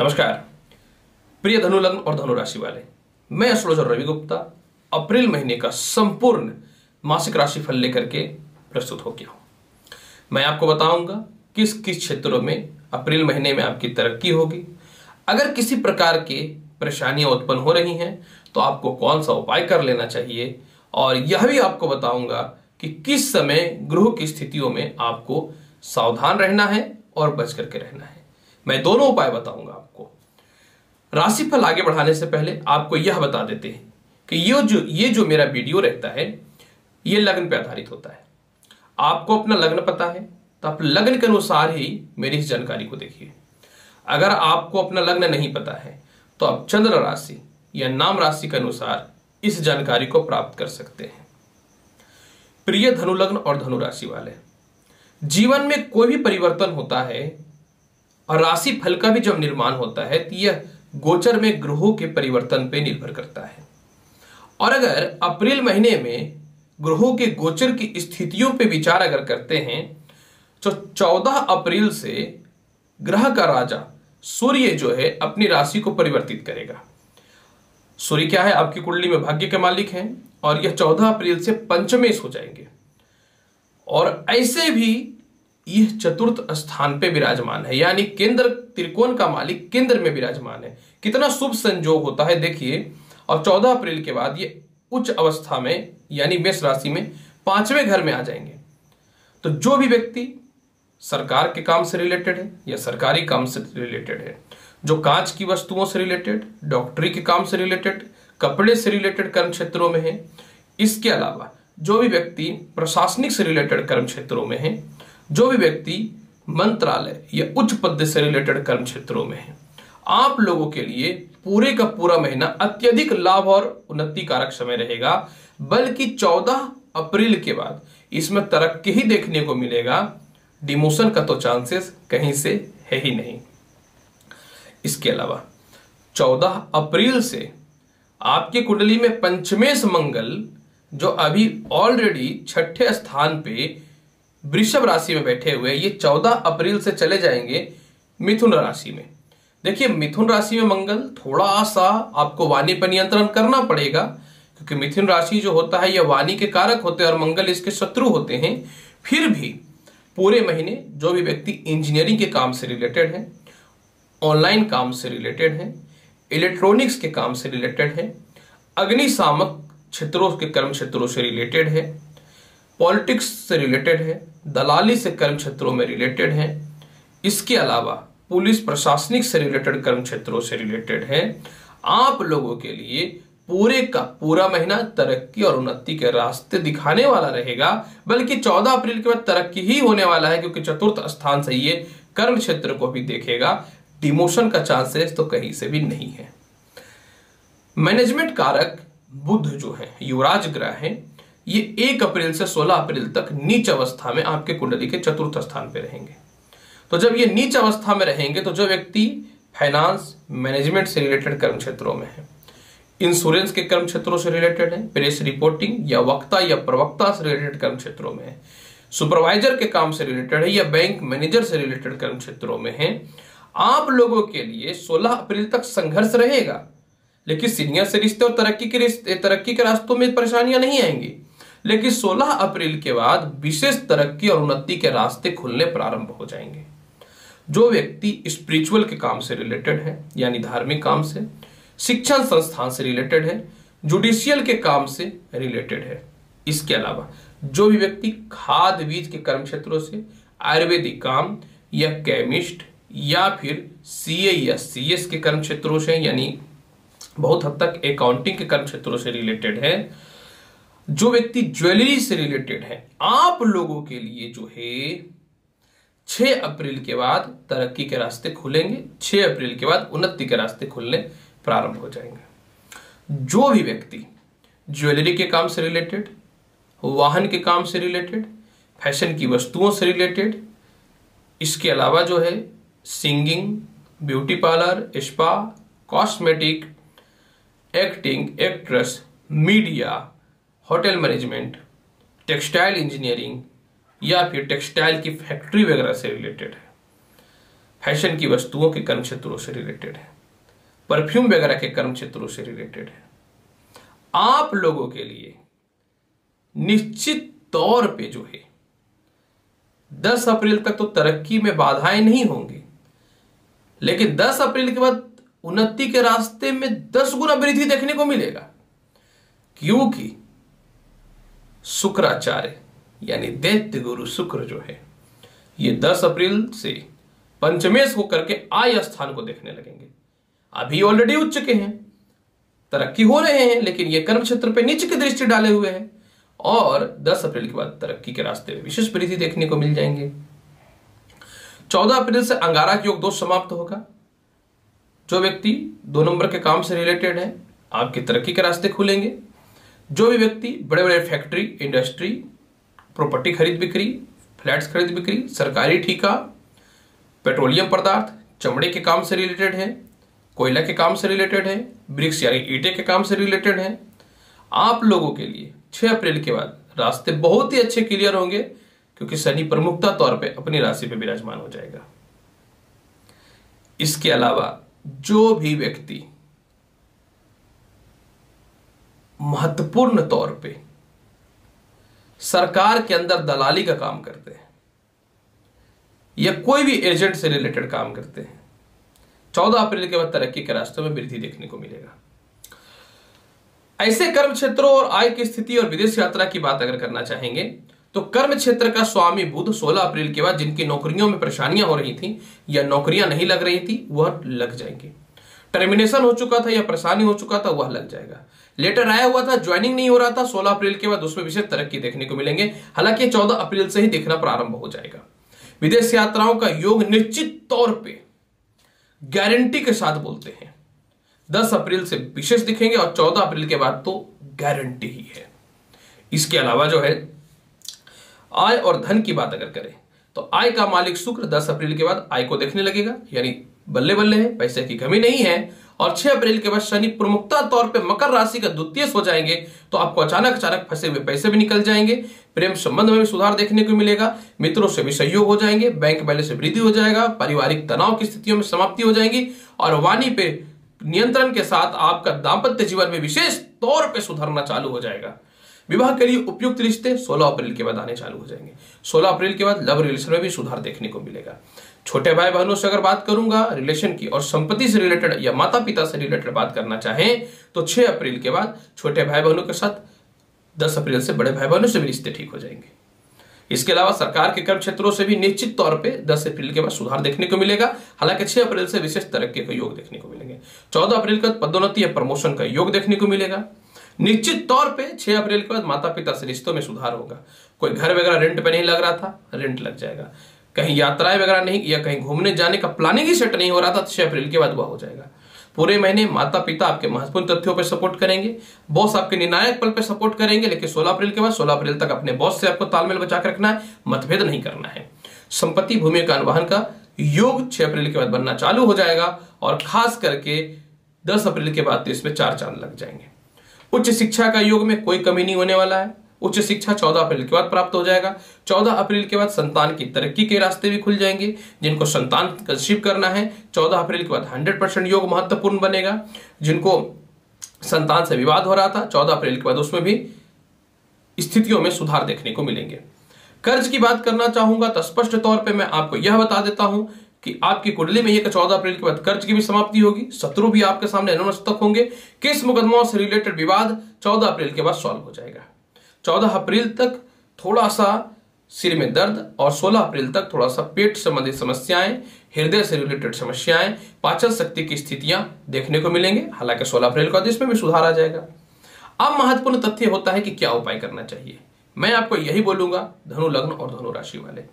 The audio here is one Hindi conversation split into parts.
नमस्कार प्रिय धनु लग्न और धनु राशि वाले, मैं एस्ट्रोलॉजर रवि गुप्ता अप्रैल महीने का संपूर्ण मासिक राशि फल लेकर के प्रस्तुत हो गया हूं। मैं आपको बताऊंगा किस किस क्षेत्रों में अप्रैल महीने में आपकी तरक्की होगी। अगर किसी प्रकार की परेशानियां उत्पन्न हो रही हैं तो आपको कौन सा उपाय कर लेना चाहिए, और यह भी आपको बताऊंगा कि किस समय ग्रह की स्थितियों में आपको सावधान रहना है और बच करके रहना है। मैं दोनों उपाय बताऊंगा आपको। राशिफल आगे बढ़ाने से पहले आपको यह बता देते हैं कि ये जो मेरा वीडियो रहता है ये लग्न पे आधारित होता है। आपको अपना लग्न पता है तो आप लग्न के अनुसार ही मेरी इस जानकारी को देखिए। अगर आपको अपना लग्न नहीं पता है तो आप चंद्र राशि या नाम राशि के अनुसार इस जानकारी को प्राप्त कर सकते हैं। प्रिय धनु लग्न और धनु राशि वाले, जीवन में कोई भी परिवर्तन होता है और राशि फल का भी जब निर्माण होता है तो यह गोचर में ग्रहों के परिवर्तन पर निर्भर करता है। और अगर अप्रैल महीने में ग्रहों के गोचर की स्थितियों पर विचार अगर करते हैं तो 14 अप्रैल से ग्रह का राजा सूर्य जो है अपनी राशि को परिवर्तित करेगा। सूर्य क्या है, आपकी कुंडली में भाग्य के मालिक हैं और यह 14 अप्रैल से पंचमेश हो जाएंगे। और ऐसे भी यह चतुर्थ स्थान पे विराजमान है, यानी केंद्र त्रिकोण का मालिक केंद्र में विराजमान है। कितना शुभ संयोग होता है देखिए। और 14 अप्रैल के बाद ये उच्च अवस्था में यानी मेष राशि में 5वें घर में आ जाएंगे। तो जो भी व्यक्ति सरकार के काम से रिलेटेड है या सरकारी काम से रिलेटेड है, जो कांच की वस्तुओं से रिलेटेड, डॉक्टरी के काम से रिलेटेड, कपड़े से रिलेटेड कर्म क्षेत्रों में है, इसके अलावा जो भी व्यक्ति प्रशासनिक से रिलेटेड कर्म क्षेत्रों में है, जो भी व्यक्ति मंत्रालय या उच्च पद से रिलेटेड कर्म क्षेत्रों में है, आप लोगों के लिए पूरे का पूरा महीना अत्यधिक लाभ और उन्नति कारक समय रहेगा। बल्कि 14 अप्रैल के बाद इसमें तरक्की ही देखने को मिलेगा। डिमोशन का तो चांसेस कहीं से है ही नहीं। इसके अलावा 14 अप्रैल से आपकी कुंडली में पंचमेश मंगल जो अभी ऑलरेडी 6ठे स्थान पे वृषभ राशि में बैठे हुए, ये 14 अप्रैल से चले जाएंगे मिथुन राशि में। देखिए, मिथुन राशि में मंगल थोड़ा सा आपको वाणी पर नियंत्रण करना पड़ेगा, क्योंकि मिथुन राशि जो होता है यह वाणी के कारक होते हैं और मंगल इसके शत्रु होते हैं। फिर भी पूरे महीने जो भी व्यक्ति इंजीनियरिंग के काम से रिलेटेड है, ऑनलाइन काम से रिलेटेड है, इलेक्ट्रॉनिक्स के काम से रिलेटेड है, अग्निशामक क्षेत्रों के कर्म क्षेत्रों से रिलेटेड है, पॉलिटिक्स से रिलेटेड है, दलाली से कर्म क्षेत्रों में रिलेटेड है, इसके अलावा पुलिस प्रशासनिक से रिलेटेड कर्म क्षेत्रों से रिलेटेड है, आप लोगों के लिए पूरे का पूरा महीना तरक्की और उन्नति के रास्ते दिखाने वाला रहेगा। बल्कि 14 अप्रैल के बाद तरक्की ही होने वाला है, क्योंकि चतुर्थ स्थान से ये कर्म क्षेत्र को भी देखेगा। डिमोशन का चांसेस तो कहीं से भी नहीं है। मैनेजमेंट कारक बुध जो है युवराज ग्रह है, ये 1 अप्रैल से 16 अप्रैल तक नीच अवस्था में आपके कुंडली के चतुर्थ स्थान पे रहेंगे। तो जब ये नीच अवस्था में रहेंगे तो जो व्यक्ति फाइनेंस मैनेजमेंट से रिलेटेड कर्म क्षेत्रों में है, इंश्योरेंस के कर्म क्षेत्रों से रिलेटेड है, प्रेस रिपोर्टिंग या वक्ता या प्रवक्ता से रिलेटेड कर्म क्षेत्रों में है, सुपरवाइजर के काम से रिलेटेड है या बैंक मैनेजर से रिलेटेड कर्म क्षेत्रों में है, आप लोगों के लिए 16 अप्रैल तक संघर्ष रहेगा। लेकिन सीनियर से रिश्ते और तरक्की के रास्तों में परेशानियां नहीं आएंगी। लेकिन 16 अप्रैल के बाद विशेष तरक्की और उन्नति के रास्ते खुलने प्रारंभ हो जाएंगे। जो व्यक्ति स्पिरिचुअल के काम से रिलेटेड है यानी धार्मिक काम से, शिक्षण संस्थान से रिलेटेड है, जुडिशियल के काम से रिलेटेड है, इसके अलावा जो भी व्यक्ति खाद बीज के कर्म क्षेत्रों से, आयुर्वेदिक काम या केमिस्ट या फिर सीए या सीएस के कर्म क्षेत्रों से यानी बहुत हद तक अकाउंटिंग के कर्म क्षेत्रों से रिलेटेड है, जो व्यक्ति ज्वेलरी से रिलेटेड है, आप लोगों के लिए जो है 6 अप्रैल के बाद तरक्की के रास्ते खुलेंगे। 6 अप्रैल के बाद उन्नति के रास्ते खुलने प्रारंभ हो जाएंगे। जो भी व्यक्ति ज्वेलरी के काम से रिलेटेड, वाहन के काम से रिलेटेड, फैशन की वस्तुओं से रिलेटेड, इसके अलावा जो है singing, beauty parlour, spa, cosmetic, acting, actress, media, hotel management, textile engineering या फिर टेक्सटाइल की फैक्ट्री वगैरह से रिलेटेड है, फैशन की वस्तुओं के कर्म क्षेत्रों से रिलेटेड है, परफ्यूम वगैरह के कर्म क्षेत्रों से रिलेटेड है। आप लोगों के लिए निश्चित तौर पे जो है 10 अप्रैल तक तो तरक्की में बाधाएं नहीं होंगी, लेकिन 10 अप्रैल के बाद उन्नति के रास्ते में 10 गुना वृद्धि देखने को मिलेगा, क्योंकि शुक्राचार्य यानी दैत्य गुरु शुक्र जो है ये 10 अप्रैल से पंचमेश होकर के आय स्थान को देखने लगेंगे। अभी ऑलरेडी उच्च के हैं, तरक्की हो रहे हैं, लेकिन ये कर्म क्षेत्र पे नीचे की दृष्टि डाले हुए हैं और 10 अप्रैल के बाद तरक्की के रास्ते में विशेष वृद्धि देखने को मिल जाएंगे। 14 अप्रैल से अंगारक योग दोष समाप्त होगा। जो व्यक्ति 2 नंबर के काम से रिलेटेड है, आपकी तरक्की के रास्ते खुलेंगे। जो भी व्यक्ति बड़े बड़े फैक्ट्री, इंडस्ट्री, प्रॉपर्टी खरीद बिक्री, फ्लैट्स खरीद बिक्री, सरकारी ठेका, पेट्रोलियम पदार्थ, चमड़े के काम से रिलेटेड है, कोयला के काम से रिलेटेड है, ब्रिक्स यानी ईंटे के काम से रिलेटेड है, आप लोगों के लिए 6 अप्रैल के बाद रास्ते बहुत ही अच्छे क्लियर होंगे, क्योंकि शनि प्रमुखता तौर पे अपनी राशि पे विराजमान हो जाएगा। इसके अलावा जो भी व्यक्ति महत्वपूर्ण तौर पे सरकार के अंदर दलाली का काम करते हैं या कोई भी एजेंट से रिलेटेड काम करते हैं, 14 अप्रैल के बाद तरक्की के रास्तों में वृद्धि देखने को मिलेगा। ऐसे कर्म क्षेत्रों और आय की स्थिति और विदेश यात्रा की बात अगर करना चाहेंगे तो कर्म क्षेत्र का स्वामी बुध 16 अप्रैल के बाद जिनकी नौकरियों में परेशानियां हो रही थी या नौकरियां नहीं लग रही थी वह लग जाएंगी। टर्मिनेशन हो चुका था या परेशानी हो चुका था वह लग जाएगा। लेटर आया हुआ था, ज्वाइनिंग नहीं हो रहा था, 16 अप्रैल के बाद उसमें विशेष तरक्की देखने को मिलेंगे। हालांकि 14 अप्रैल से ही देखना प्रारंभ हो जाएगा। विदेश यात्राओं का योग निश्चित तौर पे गारंटी के साथ बोलते हैं 10 अप्रैल से विशेष दिखेंगे और 14 अप्रैल के बाद तो गारंटी ही है। इसके अलावा जो है आय और धन की बात अगर करें तो आय का मालिक शुक्र 10 अप्रैल के बाद आय को देखने लगेगा, यानी बल्ले बल्ले है, पैसे की कमी नहीं है। और 6 अप्रैल के बाद शनि प्रमुखता तौर पे मकर राशि का द्वितीय हो जाएंगे तो आपको अचानक फंसे हुए पैसे भी निकल जाएंगे। प्रेम संबंध में भी सुधार देखने को मिलेगा, मित्रों से भी सहयोग हो जाएंगे, बैंक बैलेंस से वृद्धि हो जाएगा, पारिवारिक तनाव की स्थितियों में समाप्ति हो जाएगी और वाणी पे नियंत्रण के साथ आपका दाम्पत्य जीवन में विशेष तौर पे सुधरना चालू हो जाएगा। विवाह के लिए उपयुक्त रिश्ते 16 अप्रैल के बाद आने चालू हो जाएंगे। 16 अप्रैल के बाद लव रिलेशन में भी सुधार देखने को मिलेगा। छोटे भाई बहनों से अगर बात करूंगा रिलेशन की और संपत्ति से रिलेटेड या माता पिता से रिलेटेड बात करना चाहें तो 6 अप्रैल के बाद छोटे भाई बहनों के साथ 10 अप्रैल से बड़े भाई बहनों से भी रिश्ते ठीक हो जाएंगे। इसके अलावा सरकार के कर्म क्षेत्रों से भी निश्चित तौर पे 10 अप्रैल के बाद सुधार देखने को मिलेगा। हालांकि 6 अप्रैल से विशेष तरक्की का योग देखने को मिलेंगे। 14 अप्रैल का पदोन्नति या प्रमोशन का योग देखने को मिलेगा। निश्चित तौर पे 6 अप्रैल के बाद माता पिता से रिश्तों में सुधार होगा। कोई घर वगैरह रेंट पे नहीं लग रहा था, रेंट लग जाएगा। कहीं यात्राएं वगैरह नहीं या कहीं घूमने जाने का प्लानिंग ही सेट नहीं हो रहा था, 6 अप्रैल के बाद वह हो जाएगा। पूरे महीने माता पिता आपके महत्वपूर्ण तथ्यों पर सपोर्ट करेंगे, बॉस आपके निर्णायक पल पे सपोर्ट करेंगे। लेकिन 16 अप्रैल के बाद 16 अप्रैल तक अपने बॉस से आपको तालमेल बचा कर रखना है, मतभेद नहीं करना है। संपत्ति भूमि का अनुवहन का योग 6 अप्रैल के बाद बनना चालू हो जाएगा और खास करके 10 अप्रैल के बाद तो इसमें 4 चांद लग जाएंगे। उच्च शिक्षा का योग में कोई कमी नहीं होने वाला है। उच्च शिक्षा 14 अप्रैल के बाद प्राप्त हो जाएगा। 14 अप्रैल के बाद संतान की तरक्की के रास्ते भी खुल जाएंगे। जिनको संतान कंसीव करना है 14 अप्रैल के बाद 100% योग महत्वपूर्ण बनेगा। जिनको संतान से विवाद हो रहा था 14 अप्रैल के बाद उसमें भी स्थितियों में सुधार देखने को मिलेंगे। कर्ज की बात करना चाहूंगा तो स्पष्ट तौर पर मैं आपको यह बता देता हूं कि आपकी कुंडली में यह 14 अप्रैल के बाद कर्ज की भी समाप्ति होगी। शत्रु भी आपके सामने नतमस्तक होंगे। केस मुकदमाओं से रिलेटेड विवाद 14 अप्रैल के बाद सॉल्व हो जाएगा। 14 अप्रैल तक थोड़ा सा सिर में दर्द और 16 अप्रैल तक थोड़ा सा पेट संबंधी समस्याएं, हृदय से रिलेटेड समस्याएं, पाचन शक्ति की स्थितियां देखने को मिलेंगे। हालांकि 16 अप्रैल के बाद इसमें भी सुधार आ जाएगा। अब महत्वपूर्ण तथ्य होता है कि क्या उपाय करना चाहिए। मैं आपको यही बोलूंगा धनु लग्न और धनु राशि वाले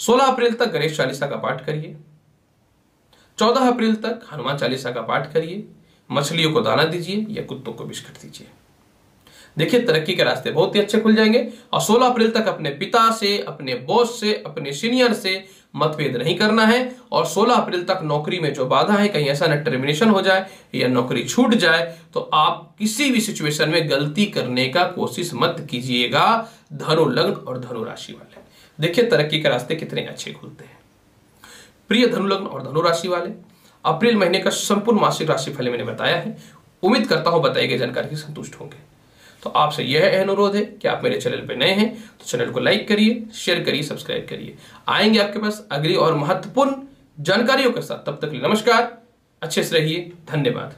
16 अप्रैल तक गणेश चालीसा का पाठ करिए। 14 अप्रैल तक हनुमान चालीसा का पाठ करिए। मछलियों को दाना दीजिए या कुत्तों को बिस्किट दीजिए। देखिए तरक्की के रास्ते बहुत ही अच्छे खुल जाएंगे। और 16 अप्रैल तक अपने पिता से, अपने बॉस से, अपने सीनियर से मतभेद नहीं करना है। और 16 अप्रैल तक नौकरी में जो बाधा है, कहीं ऐसा न टर्मिनेशन हो जाए या नौकरी छूट जाए तो आप किसी भी सिचुएशन में गलती करने का कोशिश मत कीजिएगा। धनु लग्न और धनु राशि वाले देखिए तरक्की के रास्ते कितने अच्छे खुलते हैं। प्रिय धनु लग्न और धनु राशि वाले, अप्रैल महीने का संपूर्ण मासिक राशिफल मैंने बताया है। उम्मीद करता हूं बताई गई जानकारी से संतुष्ट होंगे। तो आपसे यह अनुरोध है कि आप मेरे चैनल पर नए हैं तो चैनल को लाइक करिए, शेयर करिए, सब्सक्राइब करिए। आएंगे आपके पास अगली और महत्वपूर्ण जानकारियों के साथ। तब तक के लिए नमस्कार, अच्छे से रहिए, धन्यवाद।